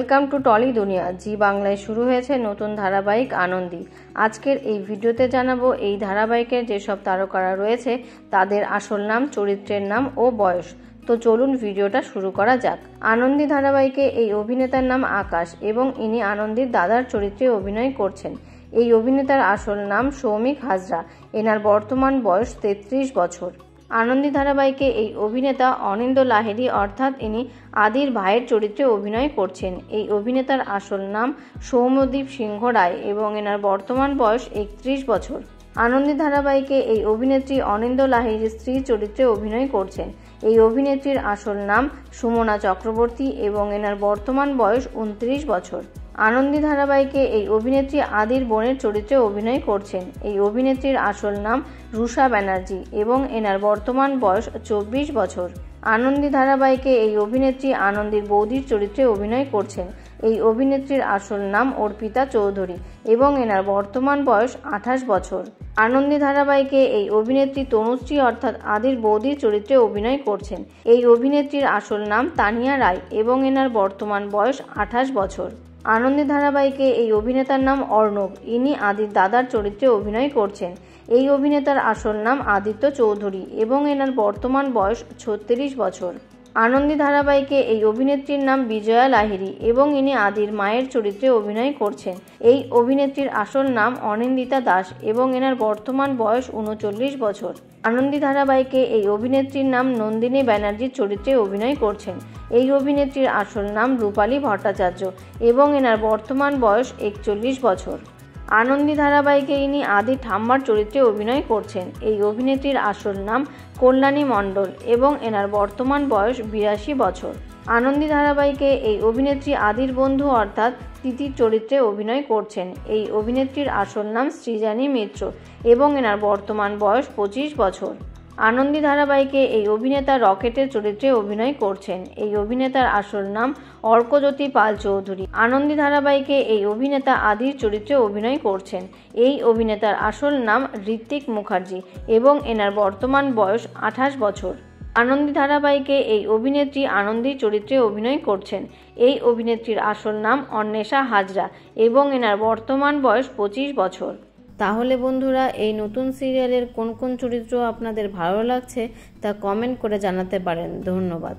Welcome to trolley দুনিয়া। জি বাংলায় শুরু হয়েছে নতুন ধারাবাহিক আনন্দী। আজকের এই ভিডিওতে জানাবো এই ধারাবাহিকের যেসব তারকারা রয়েছে তাদের আসল নাম, চরিত্রের নাম ও বয়স। তো চলুন ভিডিওটা শুরু করা যাক। আনন্দী ধারাবাহিকে এই অভিনেতার নাম আকাশ এবং ইনি আনন্দীর দাদার চরিত্রে অভিনয় করছেন। এই অভিনেতার আসল নাম সৌমিক হাজরা। এনার বর্তমান বয়স 33 বছর। আনন্দী ধারাবাহিকে এই অভিনেতা অনিন্দ্য লাহিড়ী অর্থাৎ ইনি আদির ভাইয়ের চরিত্রে অভিনয় করছেন। এই অভিনেতার আসল নাম সৌম্যদীপ সিংহ রায় এবং এনার বর্তমান বয়স 31 বছর। আনন্দী ধারাবাহিকে এই অভিনেত্রী অনিন্দ্য লাহিড়ীর স্ত্রী চরিত্রে অভিনয় করছেন। এই অভিনেত্রীর আসল নাম সুমনা চক্রবর্তী এবং এনার বর্তমান বয়স 29 বছর। আনন্দী ধারাবাহিকে এই অভিনেত্রী আদির বোনের চরিত্রে অভিনয় করছেন। এই অভিনেত্রীর আসল নাম রুষা ব্যানার্জি এবং এনার বর্তমান বয়স 24 বছর। আনন্দী ধারাবাহিকে এই অভিনেত্রী আনন্দীর বৌদির চরিত্রে অভিনয় করছেন। এই অভিনেত্রীর আসল নাম অর্পিতা চৌধুরী এবং এনার বর্তমান বয়স 28 বছর। আনন্দী ধারাবাহিকে এই অভিনেত্রী তনুশ্রী অর্থাৎ আদির বৌদির চরিত্রে অভিনয় করছেন। এই অভিনেত্রীর আসল নাম তানিয়া রায় এবং এনার বর্তমান বয়স 28 বছর। আনন্দী ধারাবাহিকে এই অভিনেতার নাম অর্ণব। ইনি আদির দাদার চরিত্রে অভিনয় করছেন। এই অভিনেতার আসল নাম আদিত্য চৌধুরী এবং এনার বর্তমান বয়স 36 বছর। আনন্দী ধারাবাহিকে এই অভিনেত্রীর নাম বিজয়া লাহিড়ী এবং ইনি আদির মায়ের চরিত্রে অভিনয় করছেন। এই অভিনেত্রীর আসল নাম অনিন্দিতা দাস এবং এনার বর্তমান বয়স 39 বছর। আনন্দী ধারাবাহিকে এই অভিনেত্রীর নাম নন্দিনী ব্যানার্জির চরিত্রে অভিনয় করছেন। এই অভিনেত্রীর আসল নাম রূপালী ভট্টাচার্য এবং এনার বর্তমান বয়স 41 বছর। আনন্দী ধারাবাহিকে ইনি আদি ঠাম্মার চরিত্রে অভিনয় করছেন। এই অভিনেত্রীর আসল নাম কল্যাণী মণ্ডল এবং এনার বর্তমান বয়স 82 বছর। আনন্দী ধারাবাহিকে এই অভিনেত্রী আদির বন্ধু অর্থাৎ তিতির চরিত্রে অভিনয় করছেন। এই অভিনেত্রীর আসল নাম সৃজানী মিত্র এবং এনার বর্তমান বয়স 25 বছর। আনন্দী ধারাবাহিকে এই অভিনেতা রকেটের চরিত্রে অভিনয় করছেন। এই অভিনেতার আসল নাম অর্কজ্যোতি পাল চৌধুরী। আনন্দী ধারাবাহিকে এই অভিনেতা আদির চরিত্রে অভিনয় করছেন। এই অভিনেতার আসল নাম ঋত্বিক মুখার্জি এবং এনার বর্তমান বয়স 28 বছর। আনন্দী ধারাবাহিকে এই অভিনেত্রী আনন্দীর চরিত্রে অভিনয় করছেন। এই অভিনেত্রীর আসল নাম অন্বেষা হাজরা এবং এনার বর্তমান বয়স 25 বছর। তাহলে বন্ধুরা, এই নতুন সিরিয়ালের কোন কোন চরিত্র আপনাদের ভালো লাগছে তা কমেন্ট করে জানাতে পারেন। ধন্যবাদ।